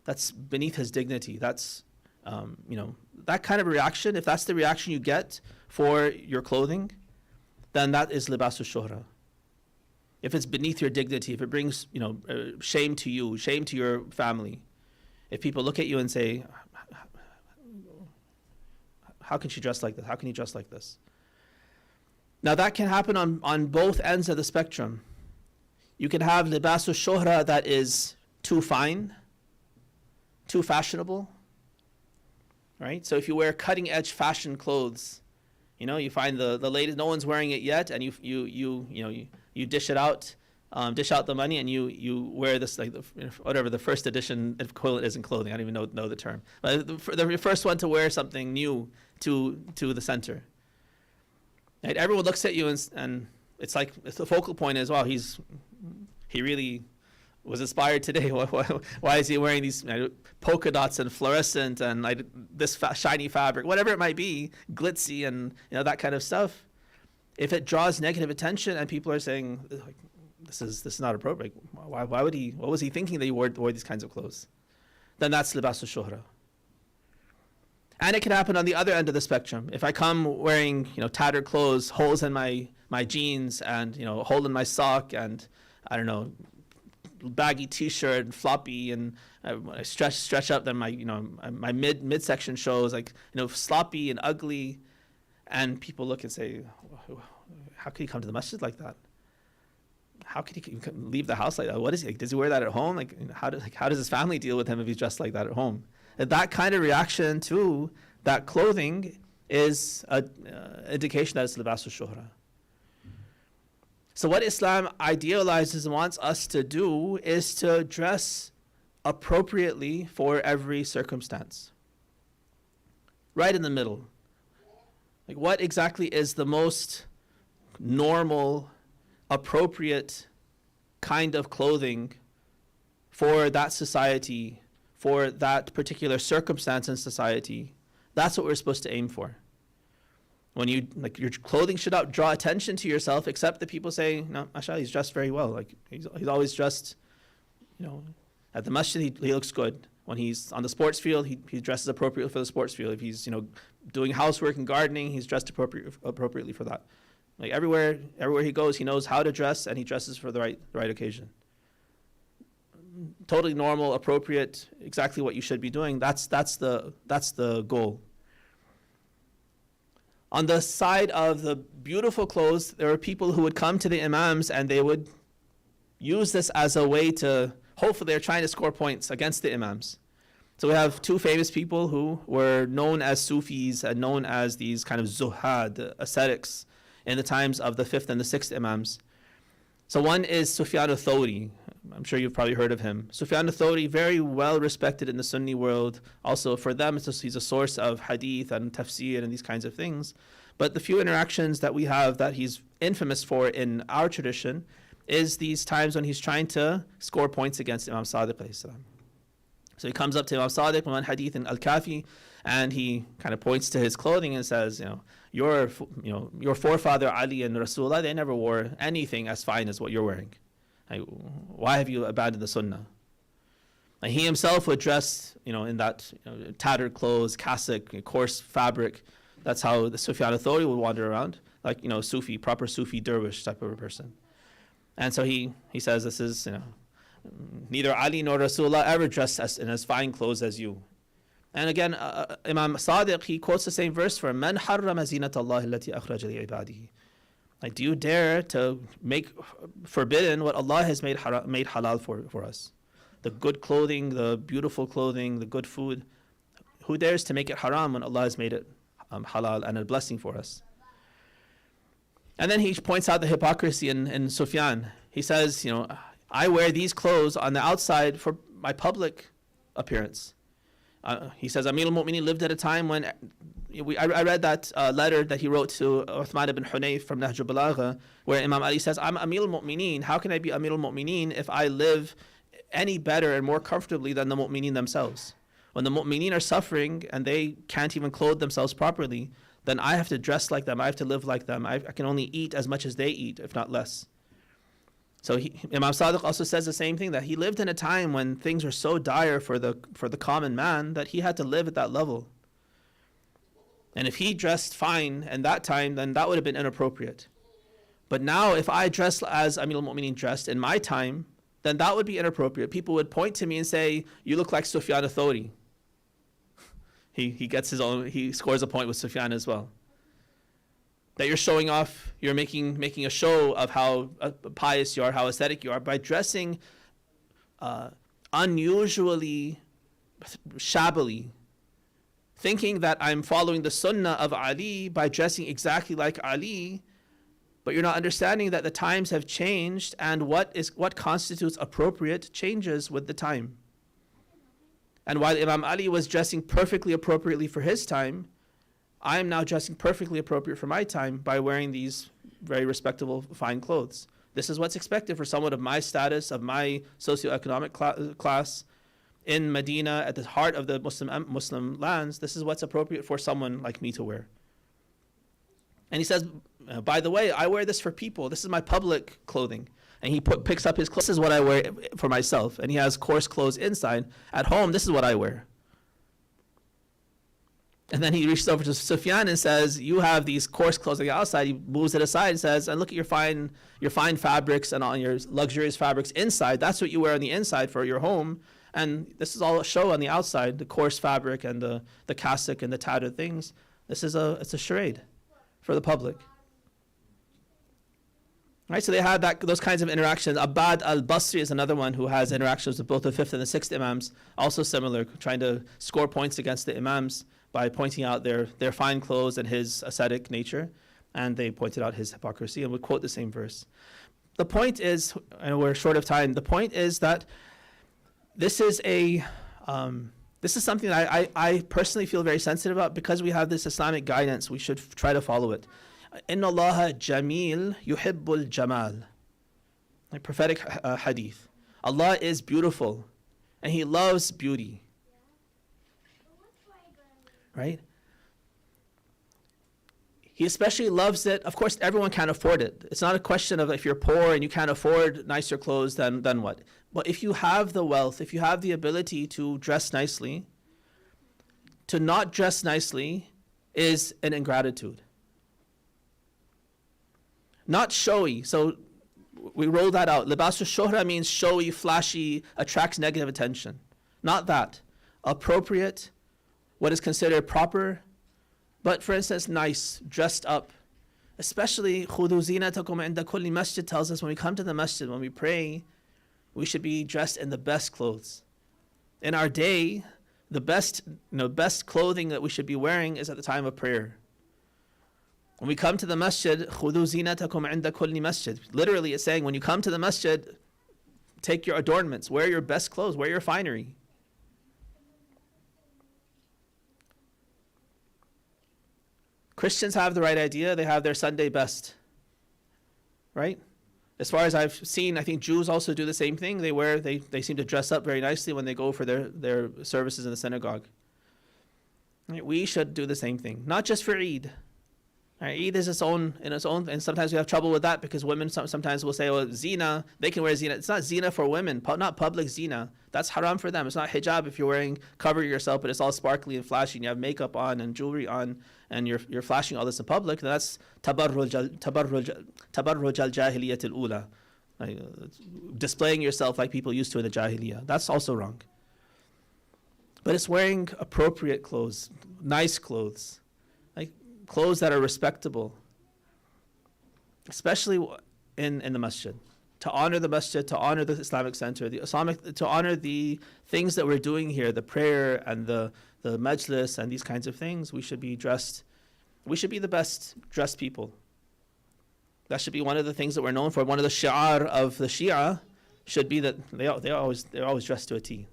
That's beneath his dignity. That's that kind of reaction. If that's the reaction you get for your clothing, then that is libasu shuhra. If it's beneath your dignity, if it brings shame to you, shame to your family, if people look at you and say, how can she dress like this? How can he dress like this? Now that can happen on both ends of the spectrum. You can have libasu shuhra that is too fine, too fashionable, right? So if you wear cutting edge fashion clothes, you find the latest, no one's wearing it yet, and you dish it out, dish out the money, and you wear this, like whatever the first edition equivalent is in clothing. I don't even know the term, but the first one to wear something new to the center. Right? Everyone looks at you and it's like the focal point is, wow, he really was inspired today. Why is he wearing these polka dots and fluorescent and like this shiny fabric, whatever it might be, glitzy and that kind of stuff. If it draws negative attention and people are saying, like, this is not appropriate. Why would he? What was he thinking that he wore these kinds of clothes? Then that's libasu shuhra. And it can happen on the other end of the spectrum. If I come wearing tattered clothes, holes in my my jeans and, a hole in my sock and, I don't know, baggy t-shirt and floppy, and when I stretch up, then my midsection shows like, sloppy and ugly, and people look and say, how could he come to the masjid like that? How could he leave the house like that? What is he? Does he wear that at home? How does his family deal with him if he's dressed like that at home? And that kind of reaction to that clothing is an indication that it's libasul shuhra. So what Islam idealizes and wants us to do is to dress appropriately for every circumstance. Right in the middle. Like, what exactly is the most normal, appropriate kind of clothing for that society, for that particular circumstance in society? That's what we're supposed to aim for. When your clothing should not draw attention to yourself, except that people say, no, mashallah, he's dressed very well. Like, he's always dressed, at the masjid, he looks good. When he's on the sports field, he dresses appropriately for the sports field. If he's, doing housework and gardening, he's dressed appropriately for that. Like, everywhere he goes, he knows how to dress, and he dresses for the right occasion. Totally normal, appropriate, exactly what you should be doing. That's the goal. On the side of the beautiful clothes, there are people who would come to the imams and they would use this as a way to, hopefully they're trying to score points against the imams. So we have two famous people who were known as Sufis and known as these kind of zuhad, ascetics, in the times of the 5th and the 6th imams. So one is Sufyan al-Thawri. I'm sure you've probably heard of him. Sufyan al-Thawri, very well respected in the Sunni world. Also for them, he's a source of hadith and tafsir and these kinds of things. But the few interactions that we have that he's infamous for in our tradition is these times when he's trying to score points against Imam Sadiq alayhi salam. So he comes up to Imam Sadiq, one hadith in Al-Kafi, and he kind of points to his clothing and says, your forefather Ali and Rasulullah, they never wore anything as fine as what you're wearing. Like, why have you abandoned the sunnah? And he himself would dress, in that tattered clothes, cassock, coarse fabric. That's how the Sufyan al-Thawri would wander around, like, Sufi, proper Sufi dervish type of a person. And so he says, this is, neither Ali nor Rasulullah ever dressed in as fine clothes as you. And again, Imam Sadiq, he quotes the same verse for Man harrama zinata Allah allati akhraja li ibadihi. Like, do you dare to make forbidden what Allah has made halal for us? The good clothing, the beautiful clothing, the good food. Who dares to make it haram when Allah has made it halal and a blessing for us? And then he points out the hypocrisy in Sufyan. He says, I wear these clothes on the outside for my public appearance. He says, Amir al-Mu'mineen lived at a time when, I read that letter that he wrote to Uthman ibn Hunayf from Nahj al-Balagha, where Imam Ali says, I'm Amir al-Mu'mineen. How can I be Amir al-Mu'mineen if I live any better and more comfortably than the Mu'mineen themselves? When the Mu'mineen are suffering and they can't even clothe themselves properly, then I have to dress like them. I have to live like them. I can only eat as much as they eat, if not less. So Imam Sadiq also says the same thing, that he lived in a time when things were so dire for the common man that he had to live at that level. And if he dressed fine in that time, then that would have been inappropriate. But now if I dress as Amir al-Mu'mineen dressed in my time, then that would be inappropriate. People would point to me and say, you look like Sufyan al-Thawri. He scores a point with Sufyan as well. That you're showing off, you're making a show of how pious you are, how ascetic you are, by dressing unusually shabbily, thinking that I'm following the sunnah of Ali by dressing exactly like Ali, but you're not understanding that the times have changed, and what constitutes appropriate changes with the time. And while Imam Ali was dressing perfectly appropriately for his time, I am now dressing perfectly appropriate for my time by wearing these very respectable, fine clothes. This is what's expected for someone of my status, of my socioeconomic class in Medina, at the heart of the Muslim lands. This is what's appropriate for someone like me to wear. And he says, by the way, I wear this for people. This is my public clothing. And he picks up his clothes. This is what I wear for myself. And he has coarse clothes inside. At home, this is what I wear. And then he reaches over to Sufyan and says, you have these coarse clothes on the outside. He moves it aside and says, and look at your fine fabrics and all your luxurious fabrics inside. That's what you wear on the inside for your home. And this is all a show on the outside, the coarse fabric and the cassock and the tattered things. It's a charade for the public. Right, so they had those kinds of interactions. Abbad al-Basri is another one who has interactions with both the 5th and the 6th Imams, also similar, trying to score points against the Imams by pointing out their fine clothes and his ascetic nature, and they pointed out his hypocrisy, and would quote the same verse. The point is, and we're short of time, the point is that this is something that I personally feel very sensitive about. Because we have this Islamic guidance, we should try to follow it. Inna Allaha jameel yuhibbul jamal. A prophetic hadith. Allah is beautiful and He loves beauty. Right? He especially loves it. Of course, everyone can't afford it. It's not a question of if you're poor and you can't afford nicer clothes, then what? But if you have the wealth, if you have the ability to dress nicely, to not dress nicely is an ingratitude. Not showy. So we roll that out. Libasu shuhra means showy, flashy, attracts negative attention. Not that. Appropriate, what is considered proper, but for instance, nice, dressed up. Especially khudu zinatakum inda kulli masjid tells us when we come to the masjid, when we pray, we should be dressed in the best clothes. In our day, the best clothing that we should be wearing is at the time of prayer. When we come to the masjid, khudu zinatakum inda kulli masjid. Literally, it's saying when you come to the masjid, take your adornments, wear your best clothes, wear your finery. Christians have the right idea. They have their Sunday best, right? As far as I've seen, I think Jews also do the same thing. They seem to dress up very nicely when they go for their services in the synagogue. Right? We should do the same thing, not just for Eid. Right? Eid is its own, and sometimes we have trouble with that because women sometimes will say, "Oh, zina, they can wear zina." It's not zina for women, not public zina. That's haram for them. It's not hijab if you're cover yourself, but it's all sparkly and flashy, and you have makeup on and jewelry on, and you're flashing all this in public. That's tabarruj al-jahiliyyat al-ula, displaying yourself like people used to in the jahiliyyah. That's also wrong. But it's wearing appropriate clothes, nice clothes, like clothes that are respectable, especially in the masjid. To honor the masjid, to honor the Islamic center, to honor the things that we're doing here, the prayer and the Majlis and these kinds of things, we should be dressed. We should be the best dressed people. That should be one of the things that we're known for. One of the shi'ar of the Shia should be that they're always dressed to a T.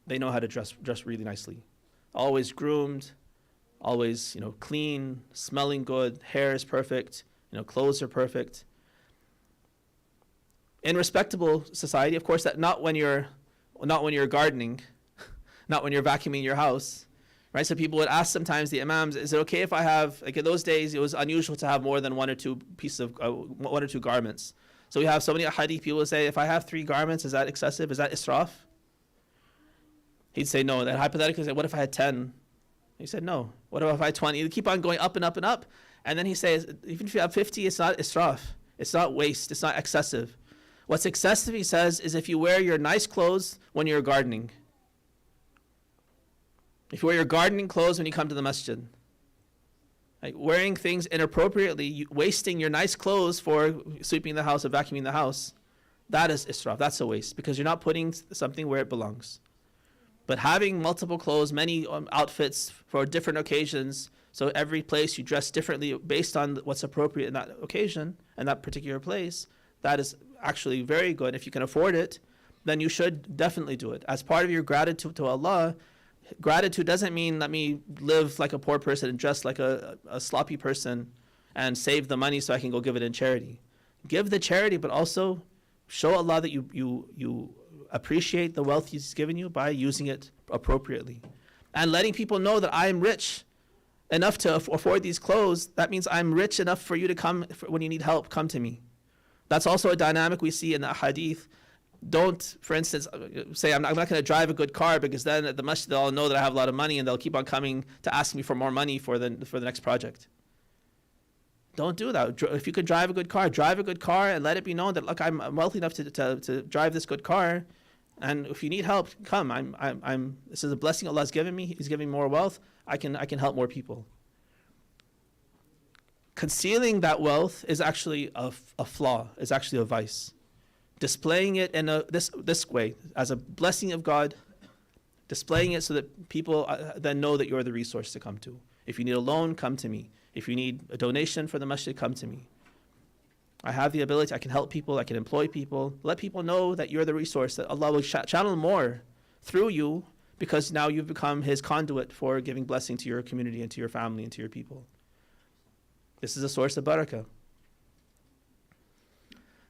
They know how to dress really nicely. Always groomed, always clean, smelling good, hair is perfect, clothes are perfect. In respectable society, of course, that not when you're gardening, not when you're vacuuming your house, right? So people would ask sometimes the imams, is it okay if I have, like in those days, it was unusual to have more than one or two garments. So we have so many hadith people would say, if I have 3 garments, is that excessive? Is that israf? He'd say no. Then hypothetically, say, what if I had 10? He said no. What if I had 20? You keep on going up and up and up. And then he says, even if you have 50, it's not israf. It's not waste. It's not excessive. What's excessive, he says, is if you wear your nice clothes when you're gardening. If you wear your gardening clothes when you come to the masjid. Like wearing things inappropriately, wasting your nice clothes for sweeping the house or vacuuming the house, that is israf. That's a waste because you're not putting something where it belongs. But having multiple clothes, many outfits for different occasions, so every place you dress differently based on what's appropriate in that occasion and that particular place, that is actually very good. If you can afford it, then you should definitely do it. As part of your gratitude to Allah, gratitude doesn't mean let me live like a poor person and dress like a sloppy person and save the money so I can go give it in charity. Give the charity, but also show Allah that you appreciate the wealth He's given you by using it appropriately. And letting people know that I am rich enough to afford these clothes, that means I'm rich enough for you to come when you need help, come to me. That's also a dynamic we see in the hadith. Don't, for instance, say I'm not going to drive a good car, because then at the masjid they'll all know that I have a lot of money and they'll keep on coming to ask me for more money for the next project. Don't do that. If you can drive a good car and let it be known that, look, I'm wealthy enough to drive this good car, and if you need help, come. This is a blessing Allah's given me. He's giving me more wealth. I can help more people. Concealing that wealth is actually a flaw. Is actually a vice. Displaying it in this way as a blessing of God, displaying it so that people then know that you're the resource to come to. If you need a loan, come to me. If you need a donation for the masjid, come to me. I have the ability, I can help people, I can employ people. Let people know that you're the resource, that Allah will channel more through you, because now you've become His conduit for giving blessing to your community and to your family and to your people. This is a source of barakah.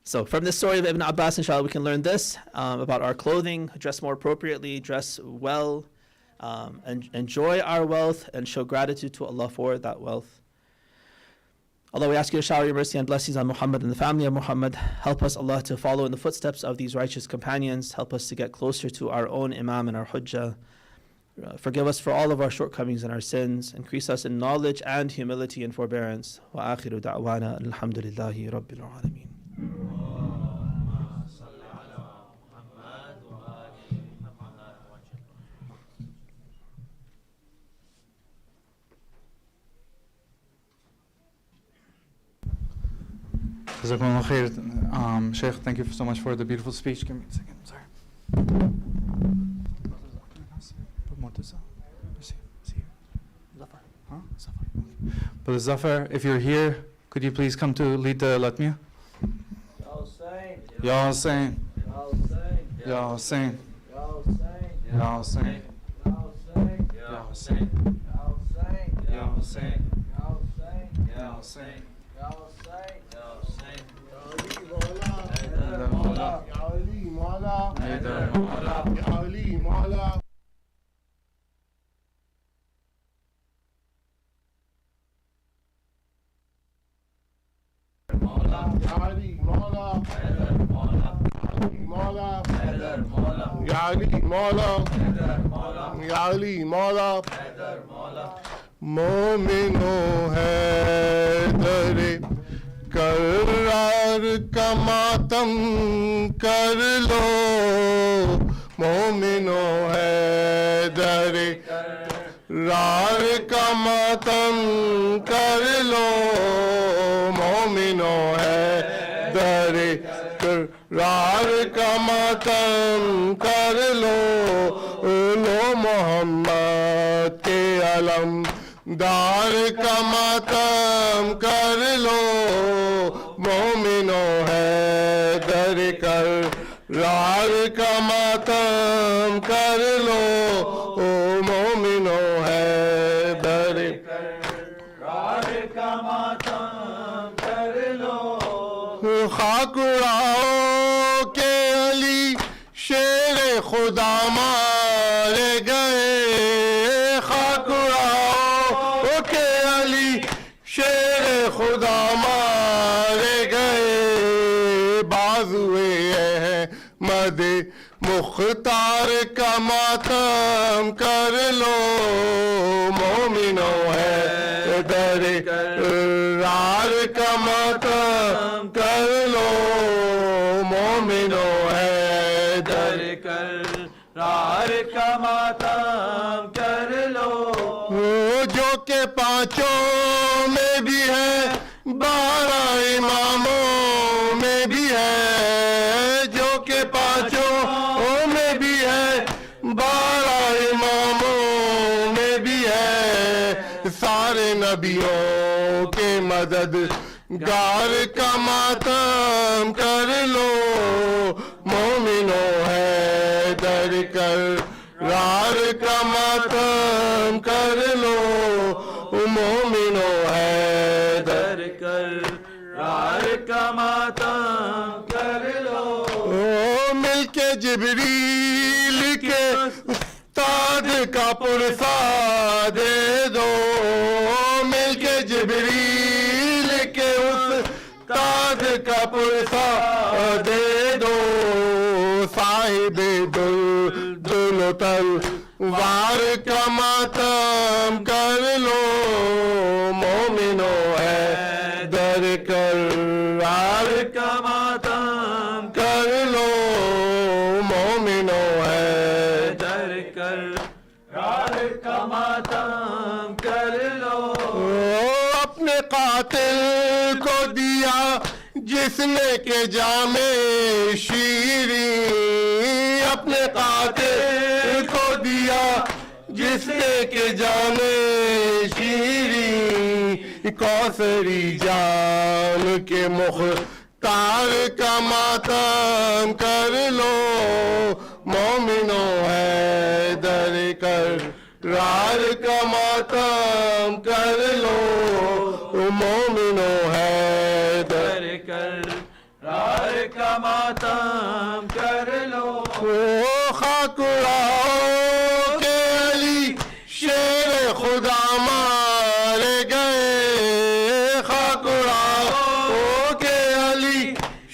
So from this story of Ibn Abbas, inshallah, we can learn this about our clothing: dress more appropriately, dress well, and enjoy our wealth and show gratitude to Allah for that wealth. Allah, we ask you to shower your mercy and blessings on Muhammad and the family of Muhammad. Help us, Allah, to follow in the footsteps of these righteous companions. Help us to get closer to our own Imam and our Hujjah. Forgive us for all of our shortcomings and our sins. Increase us in knowledge and humility and forbearance. Wa akhiru da'wana alhamdulillahi rabbil alameen. Jazakumullah khair. Shaykh, thank you so much for the beautiful speech. Give me a second, sorry. Brother Zafar, if you're here, could you please come to lead the Latmiyah? Ya Hussein. Ya Hussein. Ya Hussein. Ya Hussein. Ya Hussein. Ya Hussein. مومنو حیدر کرار کا ماتم کر لو مومنو حیدر رار کا ماتم کر لو مومنو حیدر رار کا ماتم کر لو لو محمد کے علم دار کا ماتم کر لو مومنو حیدر کر رار کا ماتم کر لو مومنو حیدر رار کا ماتم کر لو خاک اڑاؤ کہ علی شیر خدا مارے گئے خاک اڑاؤ کہ علی شیر خدا مارے گئے بازوئے احمد مختار کا ماتم کر لو مومنو حیدر رار کا ماتم کر لو مومنو حیدر رار کا ماتم کر لو جو کہ پانچوں میں بھی ہے 12 اماموں میں بھی ہے جو کہ پانچوں میں بھی ہے 12 اماموں میں بھی ہے سارے نبیوں کے مدد گار کا ماتم کر لو مومنو حیدر کر رار کا ماتم کر لو مومنو حیدر کر رار کا ماتم کر لو مل کے جبریل کے استاد کا پرسہ دے دو مل کے جبریل کے استاد کا پرسہ دے دو وار کا ماتم کر لو مومنو ہے در کرار کا ماتم کر لو مومنو ہے در کرار کا ماتم کر لو اپنے قاتل کو دیا جس نے کہ جام شیریں اپنے قاتل کو دیا جس نے کہ جام شیریں کوثری جام کے مختار کا ماتم کر لو مومنو ہے در کرار کا ماتم کر لو مومنو ہے در کرار کا ماتم کر لو خاک اڑاؤ کہ علی شیر خدا مارے گئے خاک اڑاؤ کہ علی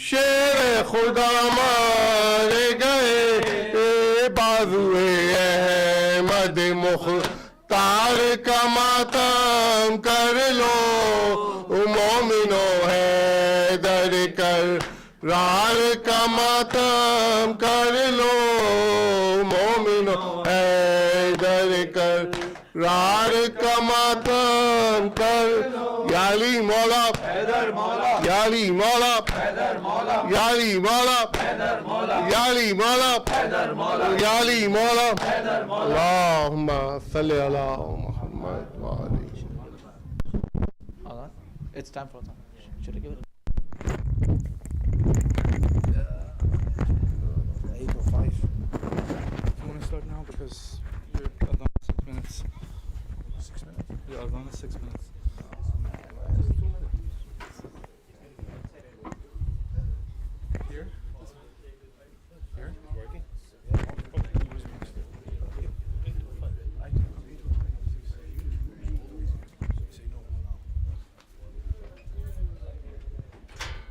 شیر خدا مارے گئے بازوئے احمد مختار کا ماتم کر لو مومنو ہے در کرار کا ماتم کر لو مومنو ہے در کرار کا ماتم کر یا علی مولا یا علی مولا یا علی مولا یا علی مولا یا علی مولا اللہم صلی علی محمد وآلہ. It's time for time. Should I give it? 8:05. You want to start now because you're done 6 minutes. 6 minutes? Yeah, I've done 6 minutes. Here?